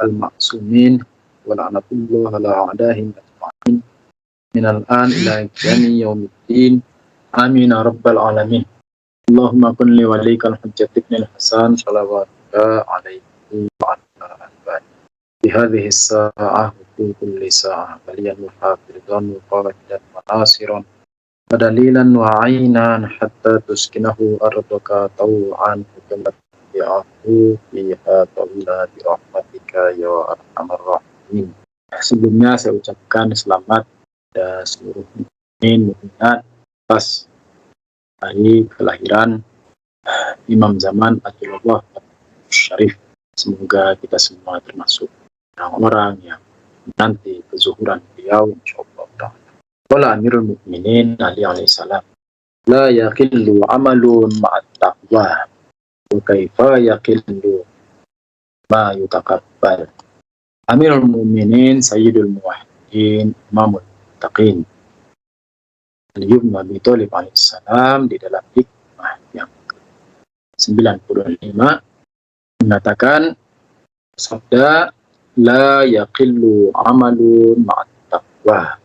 al-ma'sumin wa la'natullah ala a'dahim ajma'in minal an ila qiyami yaumiddin amin ya rabbal alamin. Allahumma kun li walikal hujjat ibn al-Hasan salawatuka alaihi wa ala alihi fi hadhihi as-sa'ah wa fi kulli sa'ah baliyan muhafizan muqawidan wa nasiran wa dalilan wa ainan hatta tuskinahu ardaka taw'an hukumat bi'afu fiha tawla bi rahmatika ya arhamar rahimin. Sebelumnya saya ucapkan selamat kepada seluruh mukmin mukminat atas hari kelahiran Imam Zaman Ajjalullah Syarif. Semoga kita semua termasuk orang-orang yang nanti kezuhuran beliau insyaallah. Qala Amirul Mukminin Ali alaihi salam, la yaqillu amalun ma'at taqwa wa kaifa yaqillu ma yutaqabbal. Amirul Mukminin Sayyidul Muwahhidin Imamul Muttaqin Ali bin Abi Thalib alaihissalam di dalam hikmah yang 95 mengatakan sabda la yaqillu amalun ma'at taqwa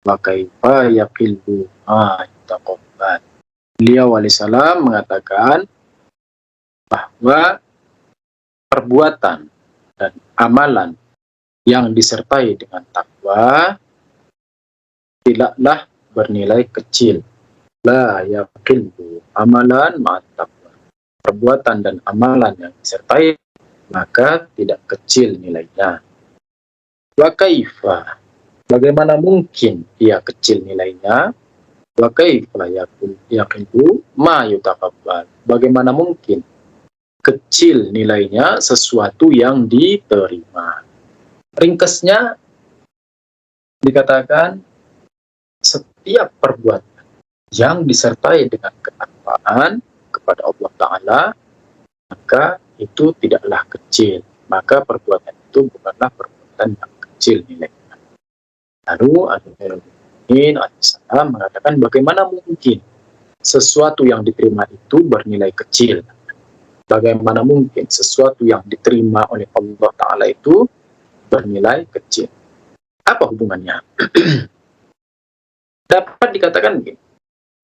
wa kaifa yaqillu ma yutaqabbal. Beliau alaihissalam mengatakan bahwa perbuatan dan amalan yang disertai dengan takwa tidaklah bernilai kecil. La yaqillu amalan ma'at taqwa. Perbuatan dan amalan yang disertai maka tidak kecil nilainya. Wa kaifa, bagaimana mungkin ia kecil nilainya? Wa kaifa yaqillu ma yutaqabbal. Bagaimana mungkin kecil nilainya sesuatu yang diterima? Ringkasnya dikatakan setiap perbuatan yang disertai dengan ketakwaan kepada Allah Ta'ala maka itu tidaklah kecil, maka perbuatan itu bukanlah perbuatan yang kecil nilainya. Lalu Amirul Mukminin alaihissalam mengatakan bagaimana mungkin sesuatu yang diterima itu bernilai kecil? Bagaimana mungkin sesuatu yang diterima oleh Allah Ta'ala itu bernilai kecil? Apa hubungannya? Dapat dikatakan begini,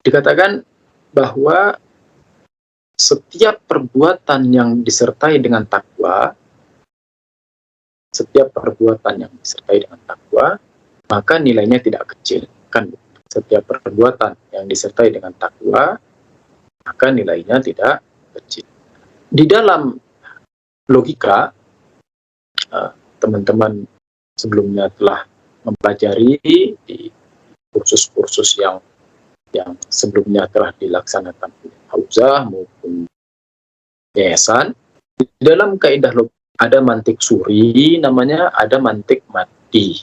dikatakan bahwa setiap perbuatan yang disertai dengan takwa, setiap perbuatan yang disertai dengan takwa, maka nilainya tidak kecil. Kan setiap perbuatan yang disertai dengan takwa, maka nilainya tidak kecil. Di dalam logika, teman-teman sebelumnya telah mempelajari di kursus-kursus yang sebelumnya telah dilaksanakan oleh Hauzah maupun yayasan. Di dalam kaidah logika ada mantik suri, namanya ada mantik maddi.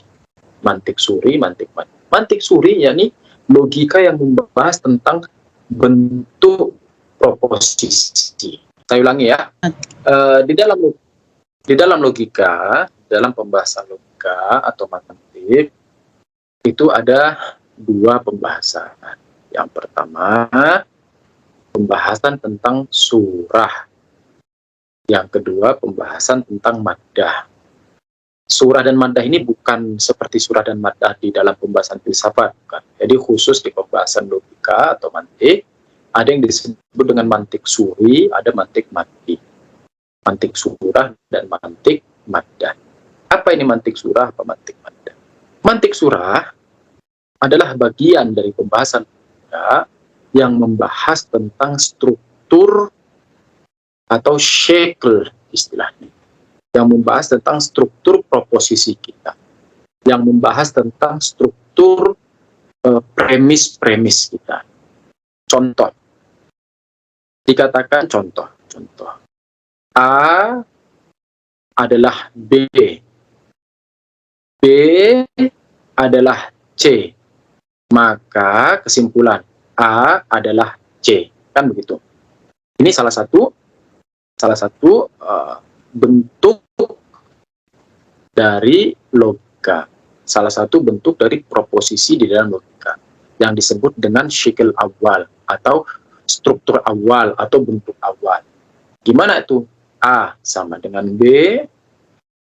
Mantik suri, mantik maddi. Mantik suri yakni logika yang membahas tentang bentuk proposisi. Saya ulangi ya. Di dalam logika, dalam pembahasan logika atau mantik itu ada dua pembahasan. Yang pertama, pembahasan tentang surah. Yang kedua, pembahasan tentang maddah. Surah dan maddah ini bukan seperti surah dan maddah di dalam pembahasan filsafat, bukan. Jadi khusus di pembahasan logika atau mantik, ada yang disebut dengan mantik suri, ada mantik maddi. Mantik surah dan mantik maddah. Apa ini mantik surah, apa mantik maddah? Mantik surah adalah bagian dari pembahasan yang membahas tentang struktur atau syekl istilahnya, yang membahas tentang struktur proposisi kita, yang membahas tentang struktur premis-premis kita. Contoh, dikatakan contoh A adalah B, B adalah C, maka kesimpulan A adalah C, kan begitu. Ini salah satu bentuk dari logika, salah satu bentuk dari proposisi di dalam logika yang disebut dengan syikl awal atau struktur awal atau bentuk awal. Gimana itu? A sama dengan B,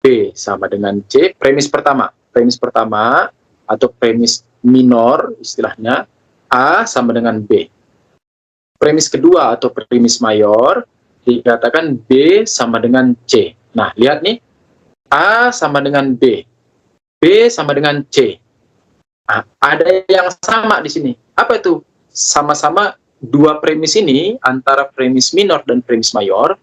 B sama dengan C. Premis pertama atau premis minor istilahnya, A sama dengan B. Premis kedua atau premis mayor dikatakan B sama dengan C. Nah, lihat nih, A sama dengan B, B sama dengan C. Nah, ada yang sama di sini. Apa itu? Sama-sama dua premis ini, antara premis minor dan premis mayor,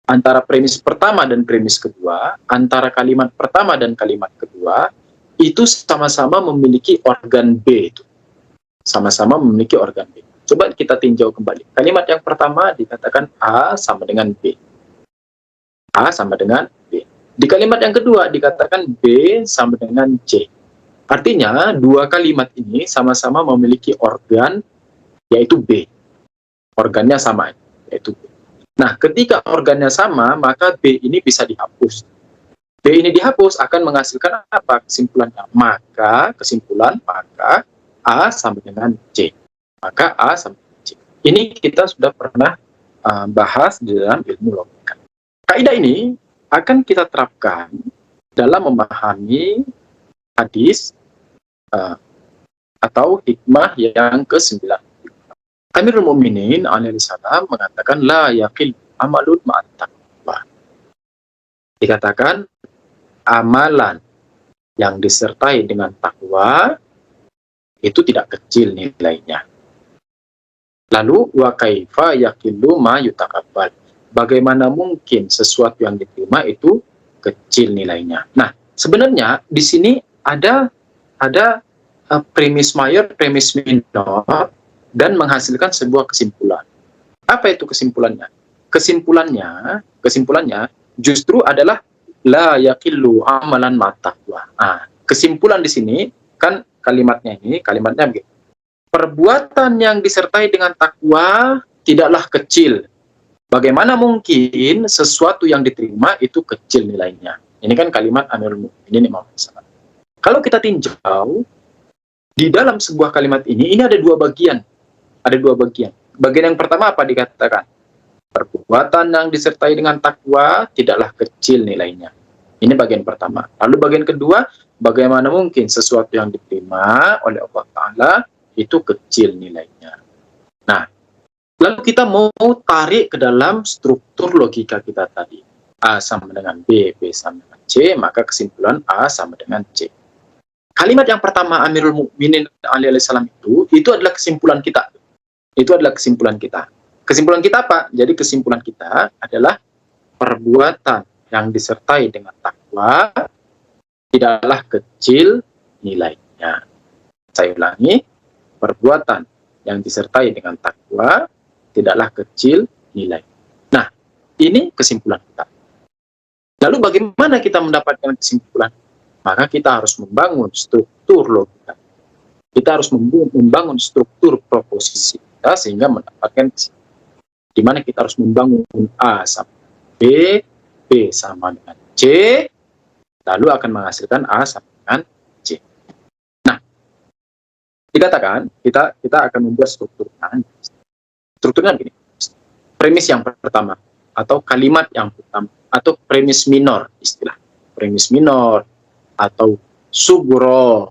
antara premis pertama dan premis kedua, antara kalimat pertama dan kalimat kedua, itu sama-sama memiliki organ B. Itu sama-sama memiliki organ B. Coba kita tinjau kembali. Kalimat yang pertama dikatakan A sama dengan B. A sama dengan B. Di kalimat yang kedua dikatakan B sama dengan C. Artinya, dua kalimat ini sama-sama memiliki organ, yaitu B. Organnya sama, yaitu B. Nah, ketika organnya sama, maka B ini bisa dihapus. B ini dihapus akan menghasilkan apa? Kesimpulannya. Maka A sama dengan C. Maka A sama dengan C. Ini kita sudah pernah bahas di dalam ilmu logika. Kaidah ini akan kita terapkan dalam memahami hadis atau hikmah yang ke-9. Amirul Mukminin alaihi salam mengatakan la yaqil amalun ma'at taqwa. Dikatakan amalan yang disertai dengan takwa itu tidak kecil nilainya. Lalu wa kaifa yaqilu ma yutaqabbal. Bagaimana mungkin sesuatu yang diterima itu kecil nilainya. Nah, sebenarnya di sini ada premis mayor, premis minor, dan menghasilkan sebuah kesimpulan. Apa itu kesimpulannya? Kesimpulannya justru adalah la yaqillu amalan mataqwa. Kesimpulan di sini kan kalimatnya begitu. Perbuatan yang disertai dengan takwa tidaklah kecil. Bagaimana mungkin sesuatu yang diterima itu kecil nilainya? Ini kan kalimat Amirul Mukminin Imam Hasan. Kalau kita tinjau di dalam sebuah kalimat ini ada dua bagian. Bagian yang pertama apa dikatakan? Perbuatan yang disertai dengan takwa tidaklah kecil nilainya. Ini bagian pertama. Lalu bagian kedua, bagaimana mungkin sesuatu yang diterima oleh Allah Ta'ala itu kecil nilainya. Nah, lalu kita mau tarik ke dalam struktur logika kita tadi. A sama dengan B, B sama dengan C, maka kesimpulan A sama dengan C. Kalimat yang pertama Amirul Mukminin alaihi salam itu adalah kesimpulan kita. Kesimpulan kita apa? Jadi kesimpulan kita adalah perbuatan yang disertai dengan takwa tidaklah kecil nilainya. Saya ulangi, perbuatan yang disertai dengan takwa tidaklah kecil nilai. Nah, ini kesimpulan kita. Lalu bagaimana kita mendapatkan kesimpulan? Maka kita harus membangun struktur logika. Kita harus membangun struktur proposisi kita sehingga mendapatkan kesimpulan. Di mana kita harus membangun A sama B, B sama dengan C, lalu akan menghasilkan A sama dengan C. Nah, dikatakan kita akan membuat strukturnya. Strukturnya begini. Premis yang pertama atau kalimat yang pertama atau premis minor istilah. Premis minor atau sugro.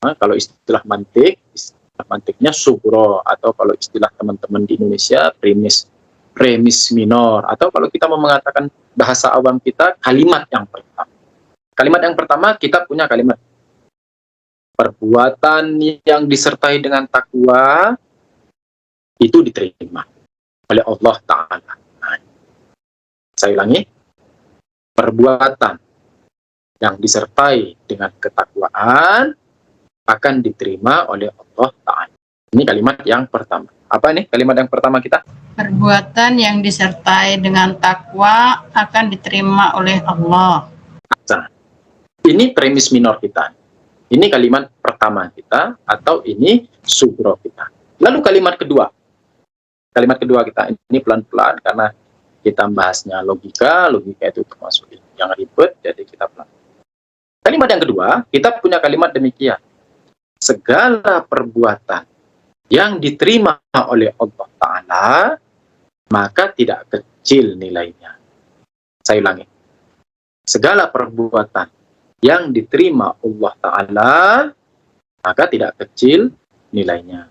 Nah, kalau istilah mantiknya sugro, atau kalau istilah teman-teman di Indonesia premis minor, atau kalau kita mau mengatakan bahasa awam kita kalimat yang pertama. Kalimat yang pertama kita punya kalimat perbuatan yang disertai dengan takwa itu diterima oleh Allah Ta'ala. Nah, saya ulangi, perbuatan yang disertai dengan ketakwaan akan diterima oleh Allah Ta'ala. Ini kalimat yang pertama. Apa nih kalimat yang pertama kita? Perbuatan yang disertai dengan takwa akan diterima oleh Allah. Nah, ini premis minor kita. Ini kalimat pertama kita, atau ini sugro kita. Lalu kalimat kedua. Kalimat kedua kita, ini pelan-pelan karena kita bahasnya logika itu termasuk yang ribet, jadi kita pelan. Kalimat yang kedua, kita punya kalimat demikian. Segala perbuatan yang diterima oleh Allah Ta'ala, maka tidak kecil nilainya. Saya ulangi. segala perbuatan yang diterima Allah Ta'ala, maka tidak kecil nilainya.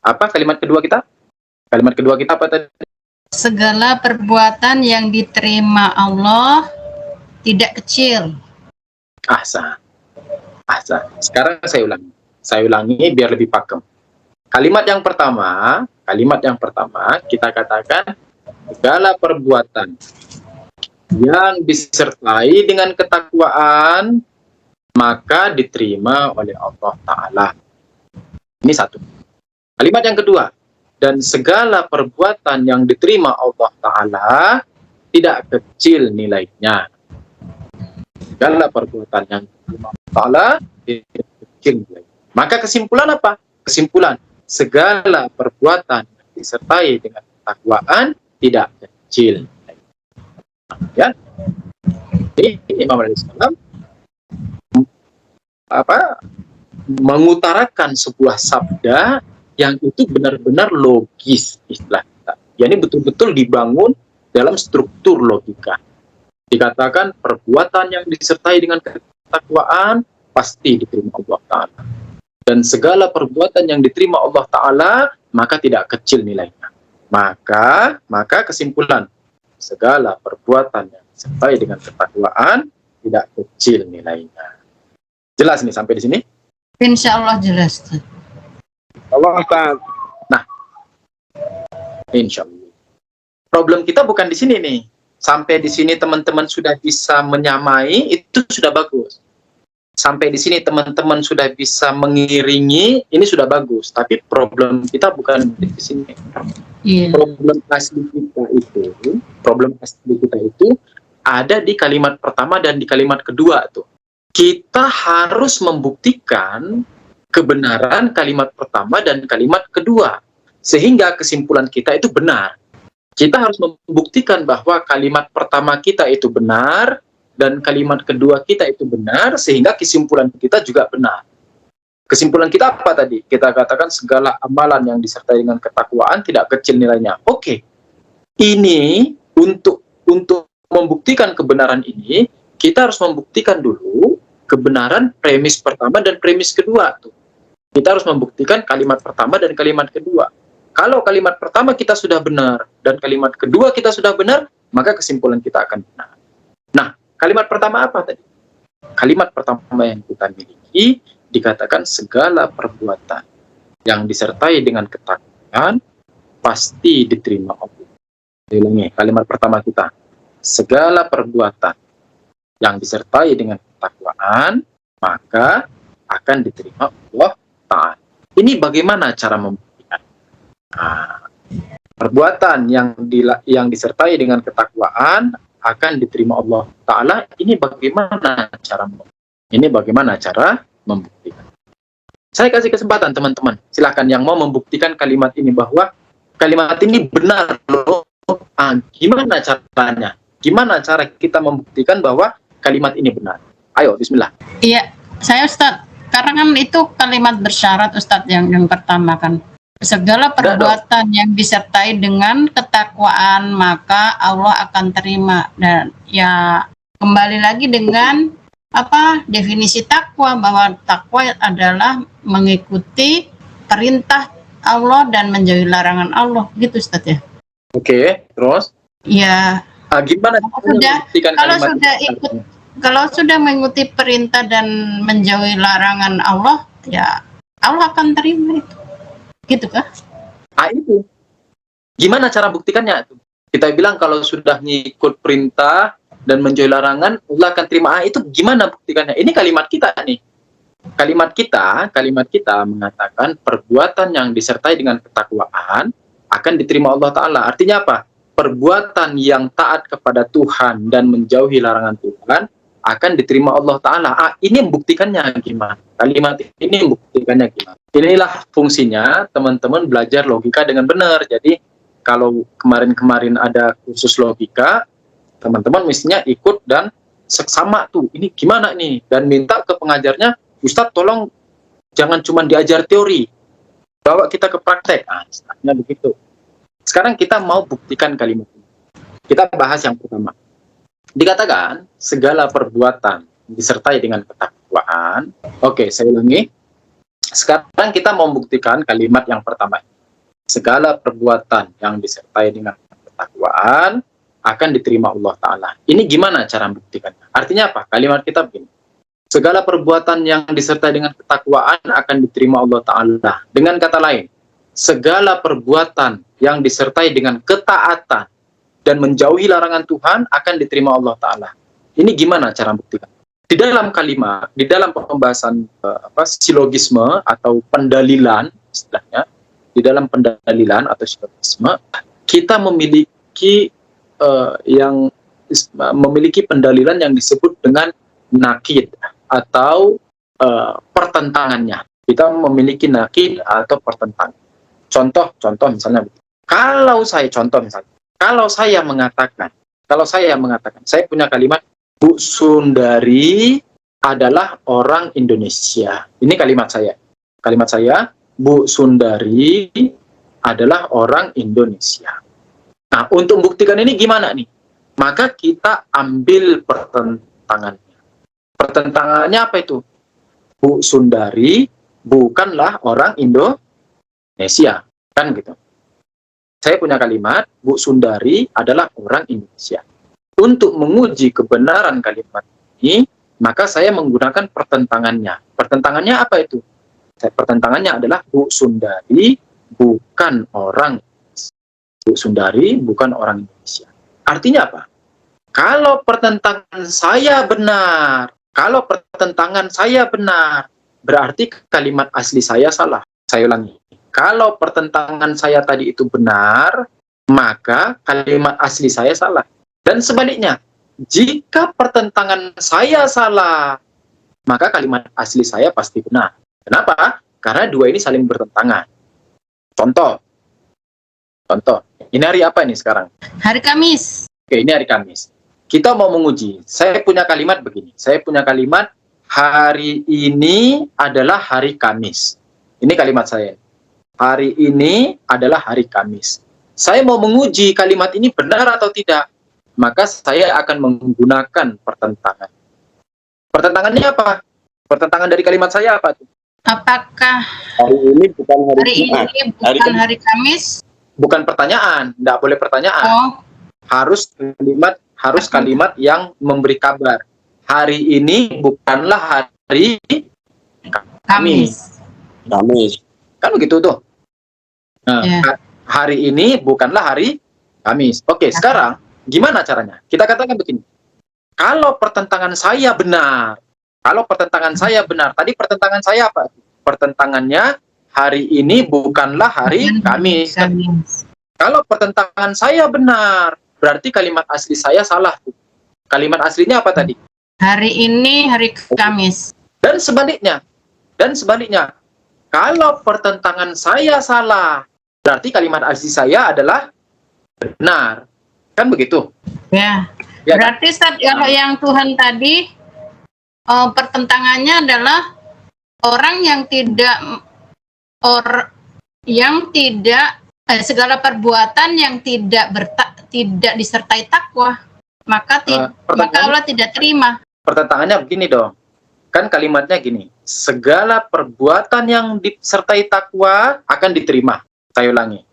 Apa kalimat kedua kita? Kalimat kedua kita apa tadi? Segala perbuatan yang diterima Allah tidak kecil. Ahsan. Ahsan. Sekarang saya ulangi. Saya ulangi biar lebih pakem. Kalimat yang pertama kita katakan segala perbuatan yang disertai dengan ketakwaan maka diterima oleh Allah Ta'ala. Ini satu. Kalimat yang kedua, dan segala perbuatan yang diterima Allah Ta'ala tidak kecil nilainya. Segala perbuatan yang diterima Allah Ta'ala tidak kecil nilainya. Maka kesimpulan apa? Kesimpulan, segala perbuatan yang disertai dengan ketakwaan tidak kecil. Ya, ini Imam Al-Islam mengutarakan sebuah sabda yang itu benar-benar logis istilah kita. Ya, ini betul-betul dibangun dalam struktur logika. Dikatakan perbuatan yang disertai dengan ketakwaan pasti diterima Allah Ta'ala. Dan segala perbuatan yang diterima Allah Ta'ala maka tidak kecil nilainya. Maka kesimpulan, segala perbuatan yang disertai dengan ketakwaan tidak kecil nilainya. Jelas nih sampai di sini? Insya Allah jelas. Allah Ustaz. Nah, insya Allah. Problem kita bukan di sini nih. Sampai di sini teman-teman sudah bisa menyamai, itu sudah bagus. Sampai di sini teman-teman sudah bisa mengiringi, ini sudah bagus. Tapi problem kita bukan di sini. Iya. Problem asli kita itu ada di kalimat pertama dan di kalimat kedua tuh. Kita harus membuktikan kebenaran kalimat pertama dan kalimat kedua. Sehingga kesimpulan kita itu benar. Kita harus membuktikan bahwa kalimat pertama kita itu benar dan kalimat kedua kita itu benar, sehingga kesimpulan kita juga benar. Kesimpulan kita apa tadi? Kita katakan segala amalan yang disertai dengan ketakwaan tidak kecil nilainya. Oke. Ini untuk membuktikan kebenaran ini, kita harus membuktikan dulu kebenaran premis pertama dan premis kedua tuh. Kita harus membuktikan kalimat pertama dan kalimat kedua. Kalau kalimat pertama kita sudah benar dan kalimat kedua kita sudah benar, maka kesimpulan kita akan benar. Nah, kalimat pertama apa tadi? Kalimat pertama yang kita miliki dikatakan segala perbuatan yang disertai dengan ketakwaan pasti diterima Allah. Ulangi, kalimat pertama kita, segala perbuatan yang disertai dengan ketakwaan maka akan diterima Allah Ta'ala. Ini bagaimana cara membuktikan? Perbuatan yang disertai dengan ketakwaan akan diterima Allah Ta'ala. Ini bagaimana cara membuktikan? Saya kasih kesempatan teman-teman, silakan yang mau membuktikan kalimat ini bahwa kalimat ini benar loh. Gimana caranya? Gimana cara kita membuktikan bahwa kalimat ini benar? Ayo, bismillah. Iya, saya Ustadz, karena kan itu kalimat bersyarat Ustadz yang pertama kan. Segala perbuatan yang disertai dengan ketakwaan maka Allah akan terima. Dan ya kembali lagi dengan definisi takwa, bahwa takwa adalah mengikuti perintah Allah dan menjauhi larangan Allah, gitu Ustaz ya. Oke, terus? Ya. Gimana kalau sudah mengikuti perintah dan menjauhi larangan Allah, ya Allah akan terima itu. Gitu kah? Itu. Gimana cara buktikannya? Kita bilang kalau sudah ngikut perintah dan menjauhi larangan, Allah akan terima. Itu gimana buktikannya? Ini kalimat kita nih. Kalimat kita mengatakan perbuatan yang disertai dengan ketakwaan akan diterima Allah Ta'ala. Artinya apa? Perbuatan yang taat kepada Tuhan dan menjauhi larangan Tuhan akan diterima Allah Ta'ala. Ini membuktikannya gimana? Kalimat ini membuktikannya gimana? Inilah fungsinya teman-teman belajar logika dengan benar. Jadi kalau kemarin-kemarin ada kursus logika, teman-teman mestinya ikut dan seksama tuh. Ini gimana nih? Dan minta ke pengajarnya, Ustadz tolong jangan cuma diajar teori, bawa kita ke praktek. Nah begitu. Sekarang kita mau buktikan kalimat ini. Kita bahas yang pertama. Dikatakan segala perbuatan disertai dengan ketakwaan. Oke, saya ulangi. Sekarang kita membuktikan kalimat yang pertama. Segala perbuatan yang disertai dengan ketakwaan akan diterima Allah Ta'ala. Ini gimana cara membuktikannya? Artinya apa? Kalimat kita begini. Segala perbuatan yang disertai dengan ketakwaan akan diterima Allah Ta'ala. Dengan kata lain, segala perbuatan yang disertai dengan ketaatan dan menjauhi larangan Tuhan akan diterima Allah Ta'ala. Ini gimana cara membuktikan? Di dalam kalimat, di dalam pembahasan silogisme atau pendalilan, istilahnya, di dalam pendalilan atau silogisme, kita memiliki memiliki pendalilan yang disebut dengan nakid atau pertentangannya. Kita memiliki nakid atau pertentangan. Contoh misalnya, kalau saya mengatakan, saya punya kalimat, Bu Sundari adalah orang Indonesia. Ini kalimat saya. Kalimat saya, Bu Sundari adalah orang Indonesia. Nah, untuk membuktikan ini gimana nih? Maka kita ambil pertentangannya. Pertentangannya apa itu? Bu Sundari bukanlah orang Indonesia. Kan gitu. Saya punya kalimat, Bu Sundari adalah orang Indonesia. Untuk menguji kebenaran kalimat ini, maka saya menggunakan pertentangannya. Pertentangannya apa itu? Pertentangannya adalah Bu Sundari bukan orang Indonesia. Artinya apa? Kalau pertentangan saya benar, berarti kalimat asli saya salah. Saya ulangi. Kalau pertentangan saya tadi itu benar, maka kalimat asli saya salah. Dan sebaliknya, jika pertentangan saya salah, maka kalimat asli saya pasti benar. Kenapa? Karena dua ini saling bertentangan. Contoh. Ini hari apa ini sekarang? Hari Kamis. Oke, ini hari Kamis. Kita mau menguji. Saya punya kalimat begini. Saya punya kalimat, hari ini adalah hari Kamis. Ini kalimat saya. Hari ini adalah hari Kamis. Saya mau menguji kalimat ini benar atau tidak. Maka saya akan menggunakan pertentangan. Pertentangannya apa? Pertentangan dari kalimat saya apa? Apakah hari ini bukan hari Kamis? Bukan pertanyaan, tidak boleh pertanyaan. Oh. Harus kalimat yang memberi kabar. Hari ini bukanlah hari Kamis. Kan begitu tuh. Nah, hari ini bukanlah hari Kamis. Oke, sekarang gimana caranya? Kita katakan begini. Kalau pertentangan saya benar, tadi pertentangan saya apa? Pertentangannya hari ini bukanlah hari Kamis. Kalau pertentangan saya benar, berarti kalimat asli saya salah. Kalimat aslinya apa tadi? Hari ini hari Kamis. Dan sebaliknya. Kalau pertentangan saya salah, berarti kalimat asli saya adalah benar. Kan begitu? Ya. Berarti kalau yang Tuhan tadi pertentangannya adalah orang yang segala perbuatan yang tidak disertai takwa, maka Allah tidak terima. Pertentangannya begini dong. Kan kalimatnya gini, segala perbuatan yang disertai takwa akan diterima. Saya ulangi.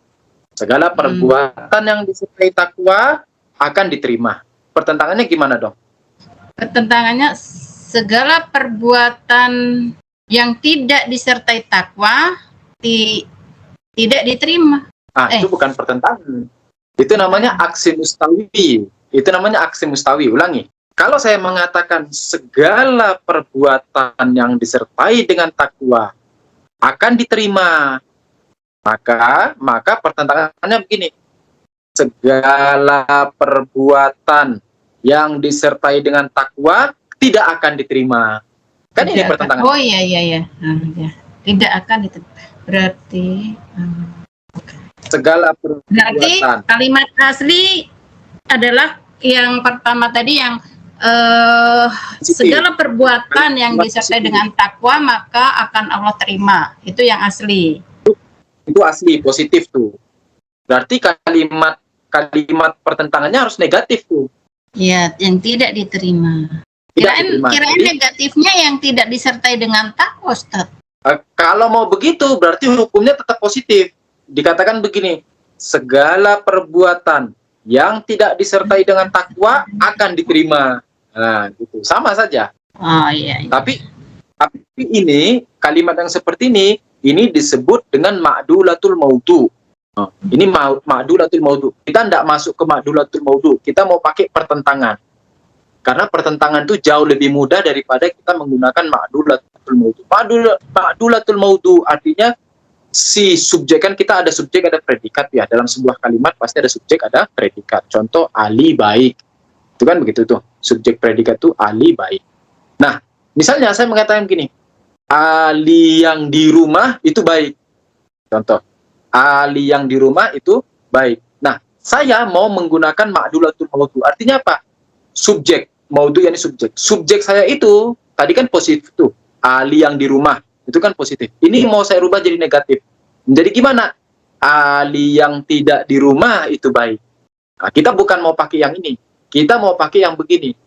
Segala perbuatan yang disertai takwa akan diterima. Pertentangannya gimana dong? Pertentangannya segala perbuatan yang tidak disertai takwa tidak diterima. Itu bukan pertentangan. Itu namanya aksi mustawi. Ulangi. Kalau saya mengatakan segala perbuatan yang disertai dengan takwa akan diterima, maka pertentangannya begini. Segala perbuatan yang disertai dengan takwa tidak akan diterima. Kan ini pertentangan. Oh iya. Tidak akan diterima. Berarti segala perbuatan. Berarti kalimat asli adalah yang pertama tadi yang segala perbuatan yang disertai dengan takwa maka akan Allah terima. Itu yang asli. Itu asli, positif tuh. Berarti kalimat pertentangannya harus negatif tuh. Ya, yang tidak diterima. Kirain negatifnya yang tidak disertai dengan takwa, Ustaz. Kalau mau begitu, berarti hukumnya tetap positif. Dikatakan begini, segala perbuatan yang tidak disertai dengan takwa akan diterima. Nah, gitu. Sama saja. Oh iya. Tapi ini kalimat yang seperti ini disebut dengan ma'dulatul maudu. Ini ma'dulatul maudu. Kita tidak masuk ke ma'dulatul maudu. Kita mau pakai pertentangan. Karena pertentangan itu jauh lebih mudah daripada kita menggunakan ma'dulatul maudu. Ma'dulatul maudu artinya si subjek, kan kita ada subjek ada predikat ya. Dalam sebuah kalimat pasti ada subjek ada predikat. Contoh Ali baik. Itu kan begitu tuh. Subjek predikat itu Ali baik. Nah, misalnya saya mengatakan begini, Ali yang di rumah itu baik. Contoh, Ali yang di rumah itu baik. Nah, saya mau menggunakan ma'dulatul maudu. Artinya apa? Subjek. Maudu yakni subjek. Subjek saya itu, tadi kan positif tuh. Ali yang di rumah, itu kan positif. Ini mau saya rubah jadi negatif. Jadi gimana? Ali yang tidak di rumah itu baik. Nah, kita bukan mau pakai yang ini. Kita mau pakai yang begini.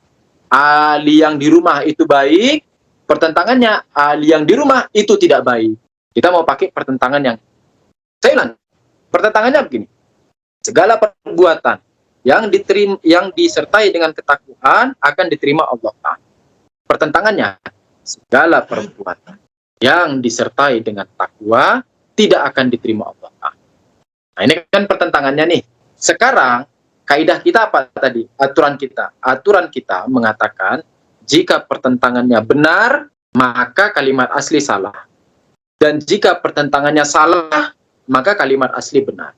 Ali yang di rumah itu baik, pertentangannya Ali yang di rumah itu tidak baik. Kita mau pakai pertentangan yang, saya ulang, pertentangannya begini. Segala perbuatan yang disertai dengan ketakwaan akan diterima Allah Ta'ala. Pertentangannya, segala perbuatan yang disertai dengan takwa tidak akan diterima Allah Ta'ala. Nah, ini kan pertentangannya nih. Sekarang kaidah kita apa tadi? Aturan kita mengatakan jika pertentangannya benar, maka kalimat asli salah. Dan jika pertentangannya salah, maka kalimat asli benar.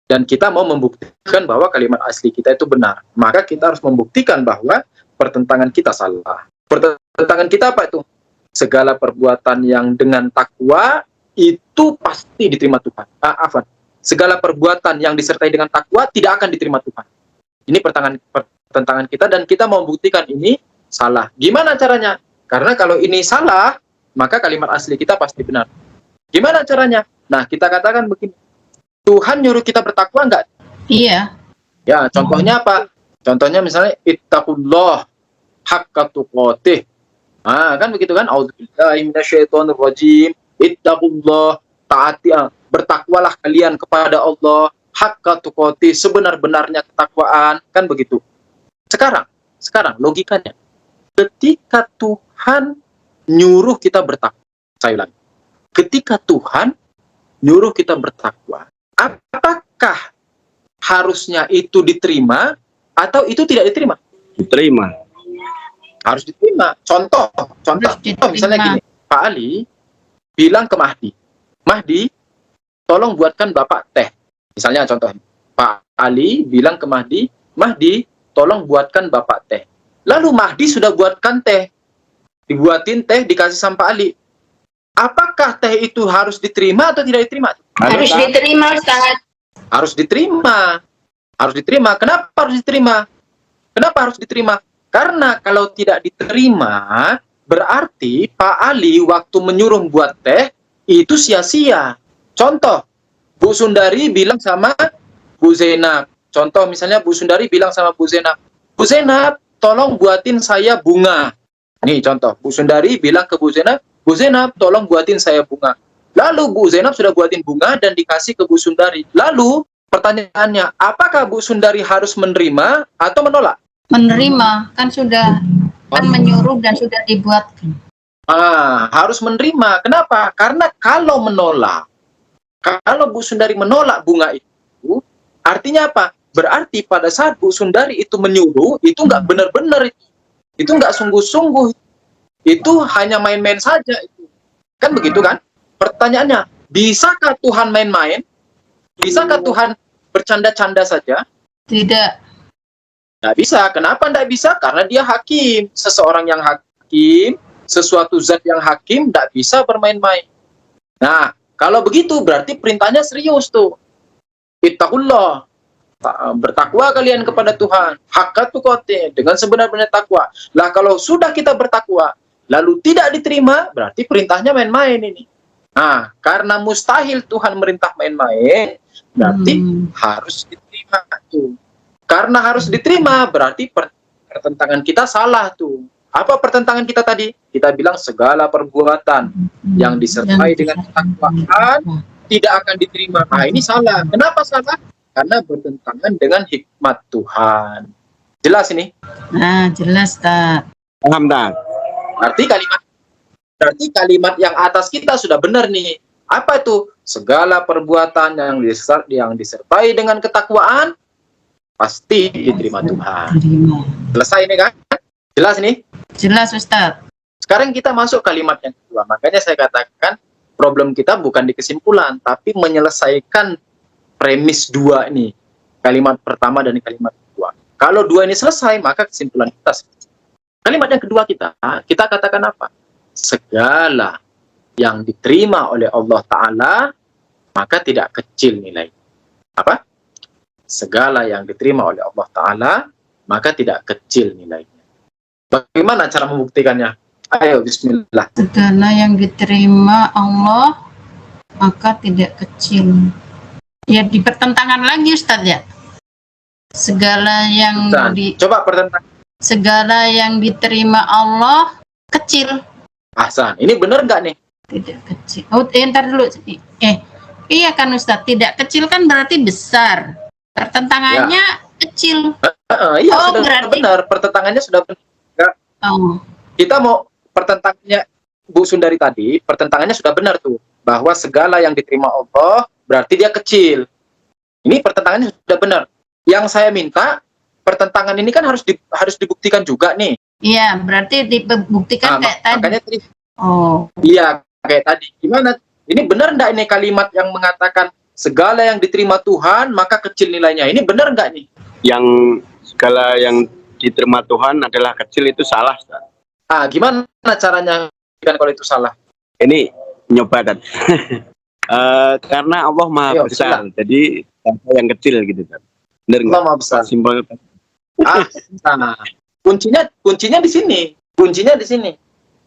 Dan kita mau membuktikan bahwa kalimat asli kita itu benar. Maka kita harus membuktikan bahwa pertentangan kita salah. Pertentangan kita apa itu? Segala perbuatan yang dengan takwa itu pasti diterima Tuhan. Segala perbuatan yang disertai dengan takwa tidak akan diterima Tuhan. Ini pertentangan kita dan kita mau buktikan ini salah. Gimana caranya? Karena kalau ini salah, maka kalimat asli kita pasti benar. Gimana caranya? Nah, kita katakan begini. Tuhan nyuruh kita bertakwa enggak? Iya. Ya, contohnya apa? Contohnya misalnya ittaqullah haqqa tuqatih. Kan begitu kan? A'udzubillahi minasyaitonir rajim. Ittaqullah, taati, bertakwalah kalian kepada Allah haqqa tuqatih, sebenar-benarnya ketakwaan, kan begitu. Sekarang logikanya. Ketika Tuhan nyuruh kita bertakwa, saya ulangi. Ketika Tuhan nyuruh kita bertakwa, apakah harusnya itu diterima atau itu tidak diterima? Diterima. Harus diterima. Contoh misalnya gini, Pak Ali bilang ke Mahdi, tolong buatkan Bapak teh. Misalnya contoh, Pak Ali bilang ke Mahdi, tolong buatkan Bapak teh. Lalu Mahdi sudah buatkan teh, dibuatin teh, dikasih sama Pak Ali. Apakah teh itu harus diterima atau tidak diterima? Harus diterima, Ustaz. Harus diterima. Kenapa harus diterima? Karena kalau tidak diterima, berarti Pak Ali waktu menyuruh buat teh, itu sia-sia. Contoh, Bu Sundari bilang sama Bu Zainab. Contoh misalnya Bu Sundari bilang sama Bu Zainab, Bu Zainab, tolong buatin saya bunga. Nih contoh, Bu Sundari bilang ke Bu Zainab, tolong buatin saya bunga. Lalu Bu Zainab sudah buatin bunga dan dikasih ke Bu Sundari. Lalu pertanyaannya, apakah Bu Sundari harus menerima atau menolak? Menerima, kan sudah kan menyuruh dan sudah dibuatkan. Harus menerima. Kenapa? Karena kalau menolak, kalau Bu Sundari menolak bunga itu, artinya apa? Berarti pada saat Bu Sundari itu menyuruh, itu nggak benar-benar, itu nggak sungguh-sungguh, itu hanya main-main saja. Kan begitu kan? Pertanyaannya, bisakah Tuhan main-main? Bisakah Tuhan bercanda-canda saja? Tidak. Nggak bisa. Kenapa nggak bisa? Karena dia hakim. Seseorang yang hakim, sesuatu zat yang hakim, nggak bisa bermain-main. Nah, kalau begitu berarti perintahnya serius tuh. Ittaqullah, bertakwa kalian kepada Tuhan, haqqa tuqatih, dengan sebenar-benar takwa. Lah kalau sudah kita bertakwa, lalu tidak diterima, berarti perintahnya main-main ini. Nah, karena mustahil Tuhan merintah main-main, berarti harus diterima tuh. Karena harus diterima, berarti pertentangan kita salah tuh. Apa pertentangan kita tadi? Kita bilang segala perbuatan yang disertai dengan ketakwaan tidak akan diterima. Nah, ini salah. Kenapa salah? Karena bertentangan dengan hikmat Tuhan. Jelas ini? Nah, jelas, Ustaz. Paham tak? Berarti kalimat yang atas kita sudah benar nih. Apa itu? Segala perbuatan yang disertai dengan ketakwaan pasti diterima Tuhan. Terima. Selesai ini kan? Jelas nih? Jelas, Ustaz. Sekarang kita masuk kalimat yang kedua. Makanya saya katakan problem kita bukan di kesimpulan, tapi menyelesaikan premis dua ini. Kalimat pertama dan kalimat kedua. Kalau dua ini selesai, maka kesimpulan kita selesai. Kalimat yang kedua kita katakan apa? Segala yang diterima oleh Allah Ta'ala, maka tidak kecil nilai. Apa? Segala yang diterima oleh Allah Ta'ala, maka tidak kecil nilainya. Bagaimana cara membuktikannya? Ayo, bismillah. Segala yang diterima Allah, maka tidak kecil. Ya, di pertentangan lagi, Ustaz, ya. Segala yang Coba pertentangan. segala yang diterima Allah kecil. Ahsan, ini benar nggak nih? Tidak kecil. Oh, ntar dulu. Iya kan, Ustaz. Tidak kecil kan berarti besar. Pertentangannya kecil. Iya, Oh, sudah berarti- benar. Pertentangannya sudah benar. Oh, Kita mau pertentangannya, Bu Sundari tadi, pertentangannya sudah benar tuh. Bahwa segala yang diterima Allah, berarti dia kecil. Ini pertentangannya sudah benar. Yang saya minta, pertentangan ini kan harus dibuktikan juga nih. iya, berarti dibuktikan kayak tadi. Makanya tadi, Oh, iya, kayak tadi. Gimana? Ini benar nggak ini kalimat yang mengatakan segala yang diterima Tuhan, maka kecil nilainya? Ini benar nggak nih? Yang segala yang diterima Tuhan adalah kecil itu salah, Ustaz. Gimana caranya kan kalau itu salah? Ini nyoba kan. Karena Allah Maha Ayo, Besar, jadi apa yang kecil gitu, Ustaz. Benar Allah nggak? Maha Besar. Simpel. Nah, kuncinya di sini. Kuncinya di sini.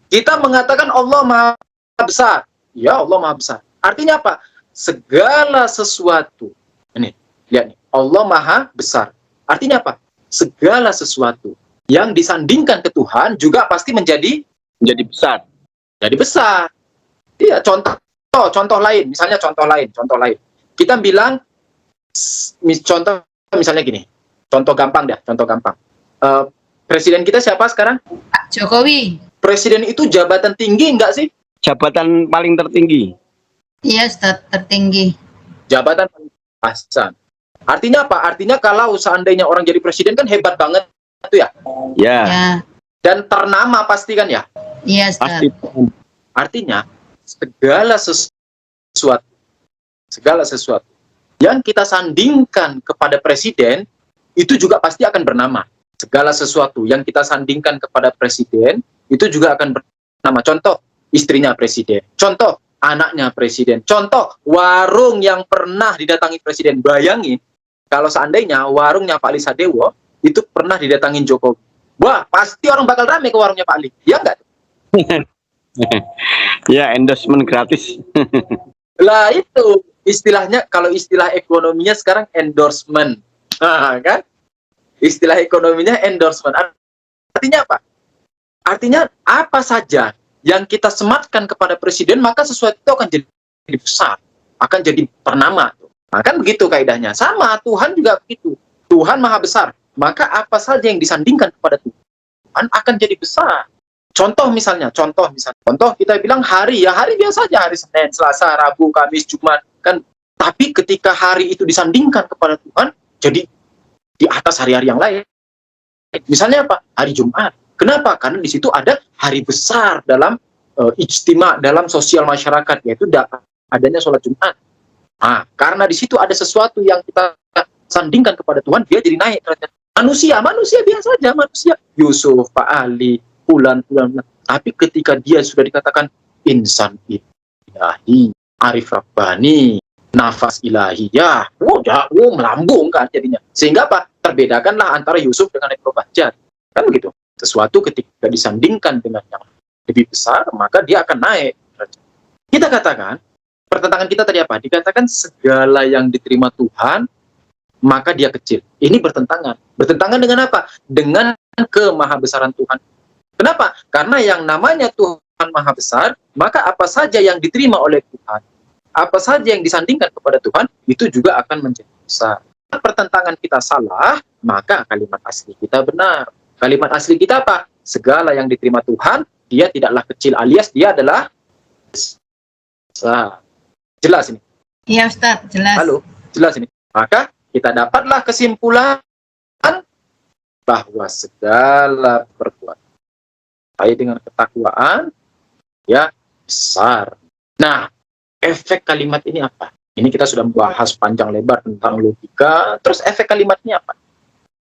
Kita mengatakan Allah Maha Besar. Ya, Allah Maha Besar. Artinya apa? Segala sesuatu. Ini, lihat nih. Allah Maha Besar. Artinya apa? Segala sesuatu yang disandingkan ke Tuhan juga pasti menjadi besar. jadi besar. Iya, contoh lain, misalnya contoh lain. Kita bilang contoh misalnya gini. Contoh gampang. Presiden kita siapa sekarang? Pak Jokowi. Presiden itu jabatan tinggi enggak sih? Jabatan paling tertinggi. Iya, Ustaz, tertinggi. Jabatan paling Hasan. Artinya apa? Artinya kalau seandainya orang jadi presiden kan hebat banget itu ya. Ya, Ya, Dan ternama pasti kan ya. iya, Ustaz. pasti. Artinya segala sesuatu yang kita sandingkan kepada presiden itu juga pasti akan bernama. Segala sesuatu yang kita sandingkan kepada presiden itu juga akan bernama. Contoh, istrinya presiden. Contoh, anaknya presiden. Contoh, warung yang pernah didatangi presiden. Bayangin, kalau seandainya warungnya Pak Ali Sadewo itu pernah didatangin Jokowi. Wah, pasti orang bakal rame ke warungnya Pak Ali. Ya enggak? Ya, endorsement gratis. Lah itu istilahnya, kalau istilah ekonominya sekarang endorsement. Kan? Istilah ekonominya endorsement. Artinya apa? Artinya apa saja yang kita sematkan kepada presiden, maka sesuatu itu akan jadi besar, akan jadi ternama. Nah, kan begitu kaidahnya. Sama, Tuhan juga begitu. Tuhan Maha Besar. Maka apa saja yang disandingkan kepada Tuhan akan jadi besar. Contoh kita bilang hari biasa aja, hari Senin, Selasa, Rabu, Kamis, Jumat, kan. Tapi ketika hari itu disandingkan kepada Tuhan, jadi di atas hari-hari yang lain. Misalnya apa? Hari Jumat. Kenapa? Karena di situ ada hari besar dalam ijtima, dalam sosial masyarakat, yaitu adanya sholat Jumat. Nah, karena di situ ada sesuatu yang kita sandingkan kepada Tuhan, dia jadi naik derajat. Manusia biasa aja, manusia. Yusuf, Pak Ali, Fulan. Tapi ketika dia sudah dikatakan insan ilahi, arif rabbani, nafas ilahiyah, melambung kan jadinya. Sehingga apa? Terbedakanlah antara Yusuf dengan Ibnu Bajjal. Kan begitu. Sesuatu ketika disandingkan dengan yang lebih besar, maka dia akan naik. Kita katakan, pertentangan kita tadi apa? Dikatakan segala yang diterima Tuhan, maka dia kecil. Ini bertentangan. Bertentangan dengan apa? Dengan kemahabesaran Tuhan. Kenapa? Karena yang namanya Tuhan Maha Besar, maka apa saja yang diterima oleh Tuhan, apa saja yang disandingkan kepada Tuhan, itu juga akan menjadi besar. Pertentangan kita salah, maka kalimat asli kita benar. Kalimat asli kita apa? Segala yang diterima Tuhan, dia tidaklah kecil, alias dia adalah besar. Jelas ini? Iya Ustaz, jelas. Halo, jelas ini? Maka kita dapatlah kesimpulan bahwa segala perbuatan terkait dengan ketakwaan, ya besar. Nah, efek kalimat ini apa? Ini kita sudah membahas panjang lebar tentang logika. Terus efek kalimatnya apa?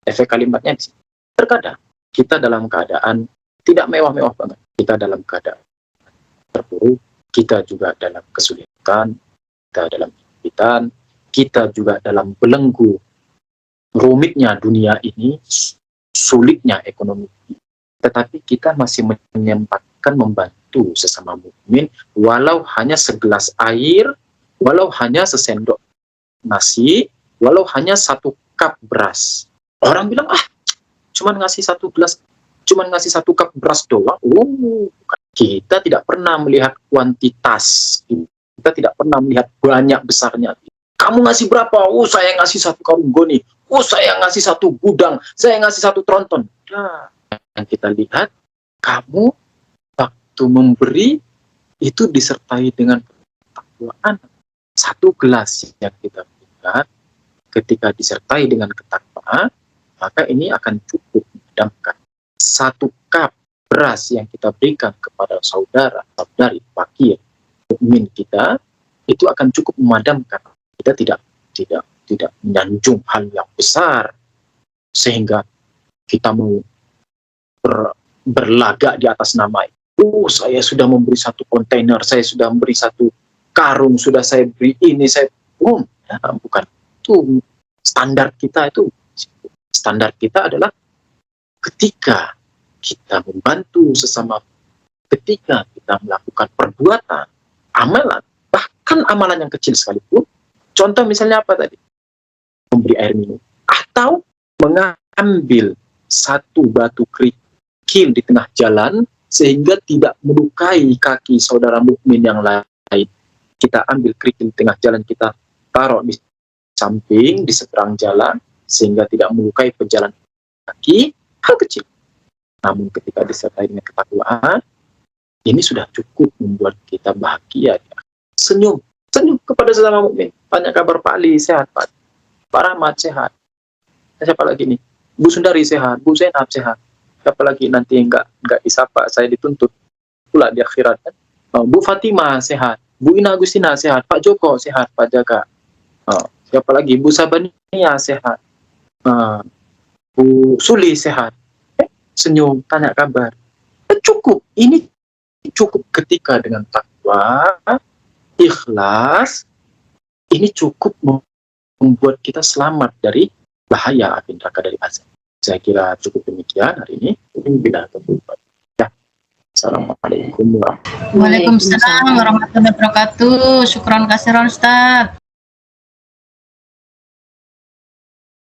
Efek kalimatnya di sini. Terkadang kita dalam keadaan tidak mewah-mewah banget. Kita dalam keadaan terpuruk. Kita juga dalam kesulitan. Kita dalam kesulitan. Kita juga dalam belenggu rumitnya dunia ini, sulitnya ekonomi. Tetapi kita masih menyempatkan membantu sesama mukmin, walau hanya segelas air, walau hanya sesendok nasi, walau hanya 1 cup beras. Orang bilang, cuman ngasih 1 gelas, cuman ngasih 1 cup beras doang. Kita tidak pernah melihat kuantitas, kita tidak pernah melihat banyak besarnya. Kamu ngasih berapa? Saya ngasih 1 karung goni. Saya ngasih 1 gudang. Saya ngasih 1 tronton. Nah, yang kita lihat, kamu waktu memberi itu disertai dengan ketakwaan. 1 gelas yang kita berikan, ketika disertai dengan ketakwaan, maka ini akan cukup memadamkan. 1 cup beras yang kita berikan kepada saudara-saudari fakir mukmin kita, itu akan cukup memadamkan. Kita tidak menyanjung hal yang besar sehingga kita mau berlagak di atas nama itu. Saya sudah memberi 1 kontainer, saya sudah memberi 1 karung, sudah saya beri ini, saya bukan itu standar kita. Itu standar kita adalah ketika kita membantu sesama, ketika kita melakukan perbuatan, amalan, bahkan amalan yang kecil sekalipun. Contoh misalnya apa tadi? Memberi air minum. Atau mengambil 1 batu kerikil di tengah jalan sehingga tidak melukai kaki saudara mukmin yang lain. Kita ambil kerikil di tengah jalan, kita taruh di samping, di seberang jalan, sehingga tidak melukai pejalan kaki. Hal kecil. Namun ketika disertai dengan ketakwaan, ini sudah cukup membuat kita bahagia. Senyum kepada sesama mukmin. Tanya kabar Pak Ali, sehat Pak? Pak Rahmat sehat? Siapa lagi nih? Bu Sundari sehat? Bu Zainab sehat? Siapa lagi nanti enggak disapa, saya dituntut pula di akhirat kan? Bu Fatimah sehat? Bu Ina Agustina sehat? Pak Joko sehat? Pak Jaga? Siapa lagi? Bu Sabania sehat? Bu Suli sehat? Senyum, tanya kabar. Cukup. Ini cukup ketika dengan takwa, ikhlas, ini cukup membuat kita selamat dari bahaya api neraka dari azab. Saya kira cukup demikian hari ini. Bila terbuka. Ya. Assalamualaikum warahmatullahi wabarakatuh. Waalaikumsalam warahmatullahi wabarakatuh. Syukran kasiran Ustaz.